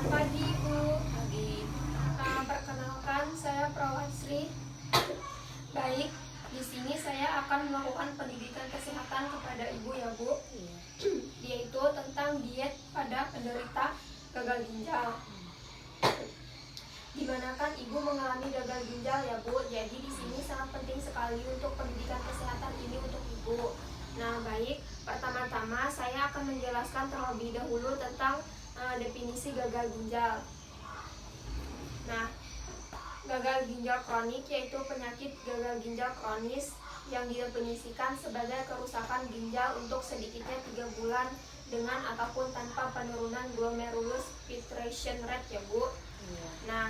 Selamat pagi, Bu. Pagi. Perkenalkan, saya Prawasri. Baik, di sini saya akan melakukan pendidikan kesehatan kepada Ibu ya, Bu. Iya. Yaitu tentang diet pada penderita gagal ginjal. Dimana Ibu mengalami gagal ginjal ya, Bu. Jadi di sini sangat penting sekali untuk pendidikan kesehatan ini untuk Ibu. Nah, baik. Pertama-tama saya akan menjelaskan terlebih dahulu tentang definisi gagal ginjal. Nah, gagal ginjal kronik yaitu penyakit gagal ginjal kronis yang didefinisikan sebagai kerusakan ginjal untuk sedikitnya 3 bulan dengan ataupun tanpa penurunan glomerulus filtration rate ya, Bu. Iya. Nah,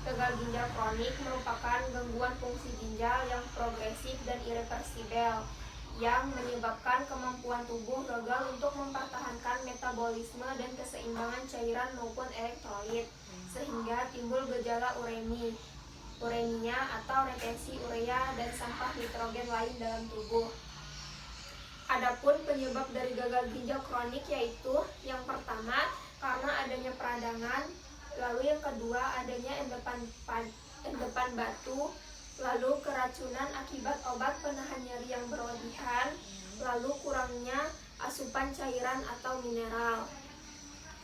gagal ginjal kronik merupakan gangguan fungsi ginjal yang progresif dan irreversibel yang menyebabkan kemampuan tubuh gagal untuk mempertahankan metabolisme dan keseimbangan cairan maupun elektrolit, sehingga timbul gejala uremia atau retensi urea dan sampah nitrogen lain dalam tubuh. Adapun penyebab dari gagal ginjal kronik yaitu yang pertama karena adanya peradangan, lalu yang kedua adanya endepan batu, lalu keracunan akibat obat penahan nyeri yang berlebihan, lalu kurangnya asupan cairan atau mineral.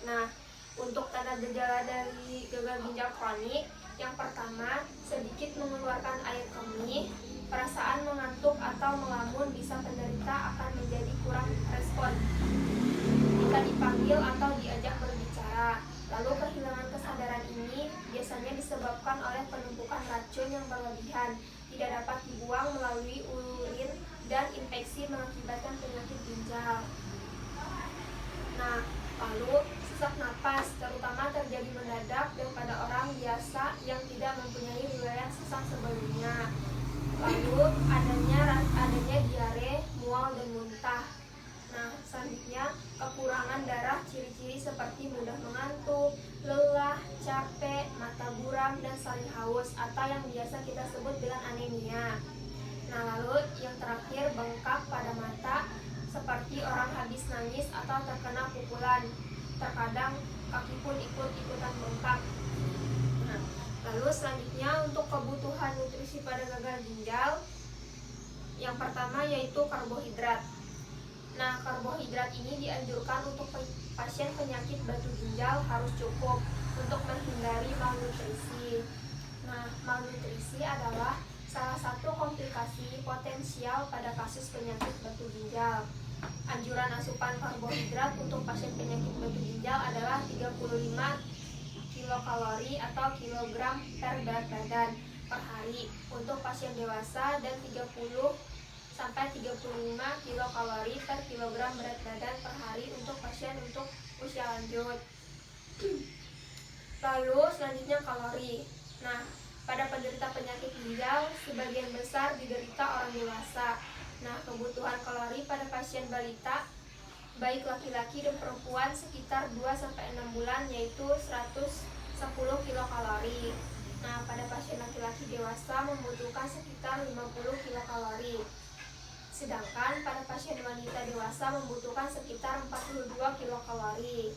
Nah, untuk tanda gejala dari gagal ginjal kronik, yang pertama sedikit mengeluarkan air kemih, perasaan mengantuk atau melamun bisa penderita akan menjadi kurang respon jika dipanggil atau diajak berbicara. Lalu kehilangan kesadaran ini biasanya disebabkan oleh penumpukan racun yang berlebihan, tidak dapat dibuang melalui urin, dan infeksi mengakibatkan penyakit ginjal. Nah, lalu sesak napas terutama terjadi mendadak dan pada orang biasa yang tidak mempunyai riwayat sesak sebelumnya. Lalu adanya diare, mual, dan muntah. Nah, selanjutnya kekurangan darah, ciri-ciri seperti mudah mengantuk, lelah, capek, mata buram, dan saling haus atau yang biasa kita sebut dengan anemia. Nah, lalu yang terakhir bengkak pada mata seperti orang habis nangis atau terkena pukulan. Terkadang kaki pun ikut-ikutan bengkak. Nah, lalu selanjutnya untuk kebutuhan nutrisi pada gagal ginjal, yang pertama yaitu karbohidrat. Nah, karbohidrat ini dianjurkan untuk pasien penyakit batu ginjal harus cukup untuk menghindari malnutrisi. Nah, malnutrisi adalah salah satu komplikasi potensial pada kasus penyakit batu ginjal. Anjuran asupan karbohidrat untuk pasien penyakit batu ginjal adalah 35 kilokalori atau kilogram per berat badan per hari untuk pasien dewasa dan 30 sampai 35 kilokalori per kilogram berat badan per hari untuk pasien untuk usia lanjut. Lalu selanjutnya kalori. Nah, pada penderita penyakit ginjal sebagian besar diderita orang dewasa. Nah, kebutuhan kalori pada pasien balita baik laki-laki dan perempuan sekitar 2-6 bulan yaitu 110 kilokalori. Nah, pada pasien laki-laki dewasa membutuhkan sekitar 50 kilokalori. Sedangkan pada pasien wanita dewasa membutuhkan sekitar 42 kilokalori.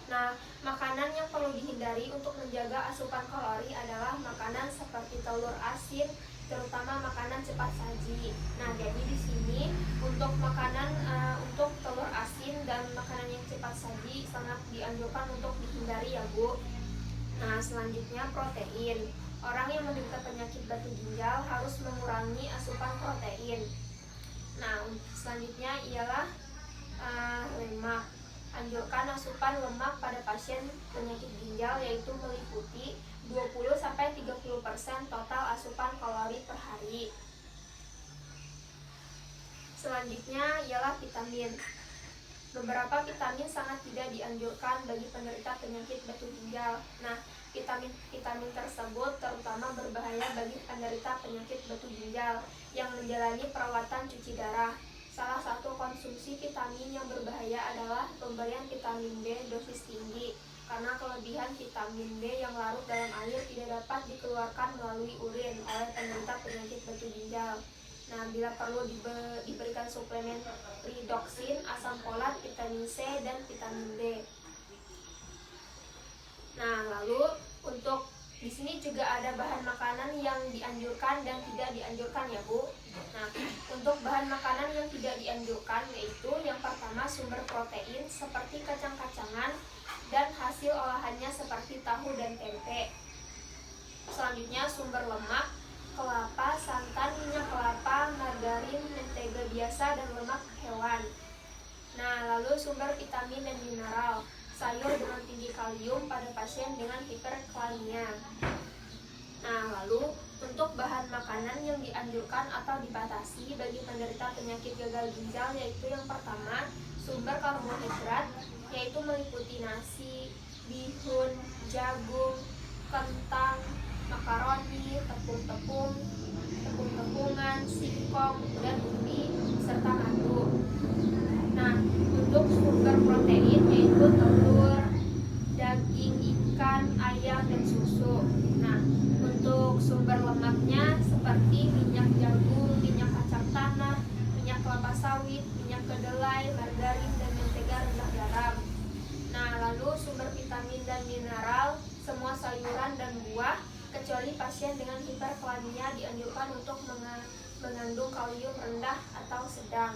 Nah, makanan yang perlu dihindari untuk menjaga asupan kalori adalah makanan seperti telur asin, terutama makanan cepat saji. Nah, jadi di sini untuk makanan untuk telur asin dan makanan yang cepat saji sangat dianjurkan untuk dihindari ya, Bu. Nah, selanjutnya protein. Orang yang menderita penyakit batu ginjal harus mengurangi asupan protein. Nah, selanjutnya ialah lemak. Anjurkan asupan lemak pada pasien penyakit ginjal yaitu meliputi 20-30% total asupan kalori per hari. Selanjutnya ialah vitamin. Beberapa vitamin sangat tidak dianjurkan bagi penderita penyakit batu ginjal. Nah, vitamin tersebut terutama berbahaya bagi penderita penyakit batu ginjal yang menjalani perawatan cuci darah. Salah satu konsumsi vitamin yang berbahaya adalah pemberian vitamin B dosis tinggi, karena kelebihan vitamin B yang larut dalam air tidak dapat dikeluarkan melalui urin oleh penderita penyakit batu ginjal. Nah, bila perlu diberikan suplemen ridoksin, asam folat, vitamin C, dan vitamin D. Nah, lalu untuk di sini juga ada bahan makanan yang dianjurkan dan tidak dianjurkan ya Bu. Nah, untuk bahan makanan yang tidak dianjurkan yaitu yang pertama sumber protein seperti kacang-kacangan dan hasil olahannya seperti tahu dan tempe. Selanjutnya sumber lemak, kelapa, santan, minyak kelapa, margarin, mentega biasa, dan lemak hewan. Nah, lalu sumber vitamin dan mineral, sayur dengan tinggi kalium pada pasien dengan hiperkalemia. Nah, lalu untuk bahan makanan yang dianjurkan atau dibatasi bagi penderita penyakit gagal ginjal yaitu yang pertama sumber karbohidrat, yaitu meliputi nasi, bihun, jagung, kentang, makaroni, tepung-tepungan, singkong, dan ubi, serta madu. Nah, untuk sumber protein yaitu telur, daging, ikan, ayam, dan susu. Nah, untuk sumber lemaknya seperti minyak jagung, minyak kacang tanah, minyak kelapa sawit, minyak kedelai, margarin, dan mentega rendah garam. Nah, lalu sumber vitamin dan mineral, semua sayuran dan buah, kecuali pasien dengan hiperkalemia dianjurkan untuk mengandung kalium rendah atau sedang.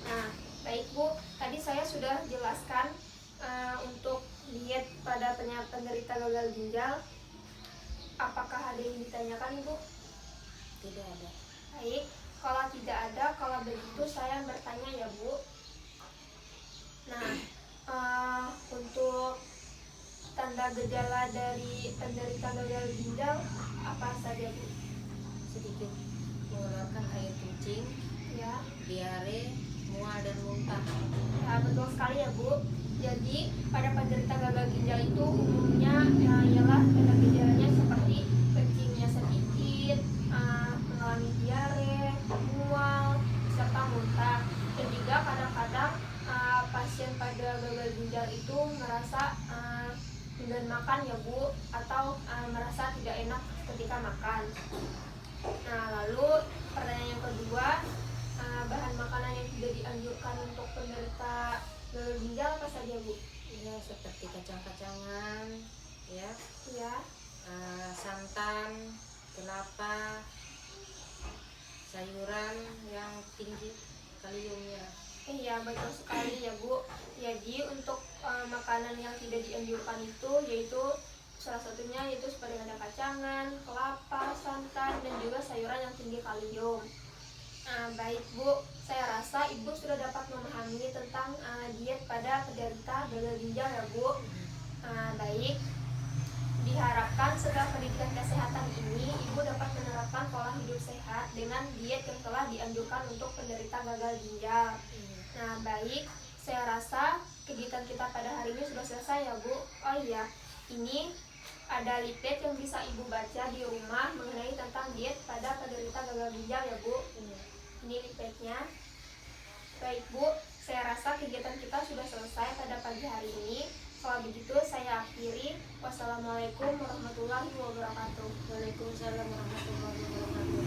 Nah, baik Bu, tadi saya sudah jelaskan untuk diet pada penderita gagal ginjal. Apakah ada yang ditanyakan Ibu? Tidak ada. Baik, kalau tidak ada, kalau begitu saya bertanya ya Bu. Nah, untuk tanda gejala dari penderita gagal ginjal apa saja Bu? Sedikit mengeluarkan air kencing, Ya, diare, mual dan muntah. ya betul sekali ya Bu. Jadi pada penderita gagal ginjal itu umumnya ialah gejala-gejalanya seperti kencingnya sedikit, mengalami diare, mual, serta muntah. Dan juga kadang-kadang pasien pada gagal ginjal itu merasa enggan makan ya Bu, atau merasa tidak enak ketika makan. Nah, lalu pertanyaan yang kedua, bahan makanan yang tidak dianjurkan untuk penderita gagal ginjal apa saja Bu? Ya, seperti kacang-kacangan, ya, Ya, santan, kelapa, sayuran yang tinggi kaliumnya. iya betul sekali ya Bu. Jadi untuk makanan yang tidak dianjurkan itu yaitu salah satunya yaitu seperti kacang-kacangan, kelapa, santan, dan juga sayuran yang tinggi kalium. Baik Bu, saya rasa Ibu sudah dapat memahami tentang diet pada penderita gagal ginjal ya Bu. Baik, diharapkan setelah pendidikan kesehatan ini Ibu dapat menerapkan pola hidup sehat dengan diet yang telah dianjurkan untuk penderita gagal ginjal. Nah, baik, saya rasa kegiatan kita pada hari ini sudah selesai ya Bu. Oh iya, ini ada leaflet yang bisa Ibu baca di rumah mengenai tentang diet pada penderita gagal ginjal ya Bu. Ini leafletnya. Baik Bu, saya rasa kegiatan kita sudah selesai pada pagi hari ini. Kalau begitu saya akhiri. Wassalamualaikum warahmatullahi wabarakatuh. Waalaikumsalam warahmatullahi wabarakatuh.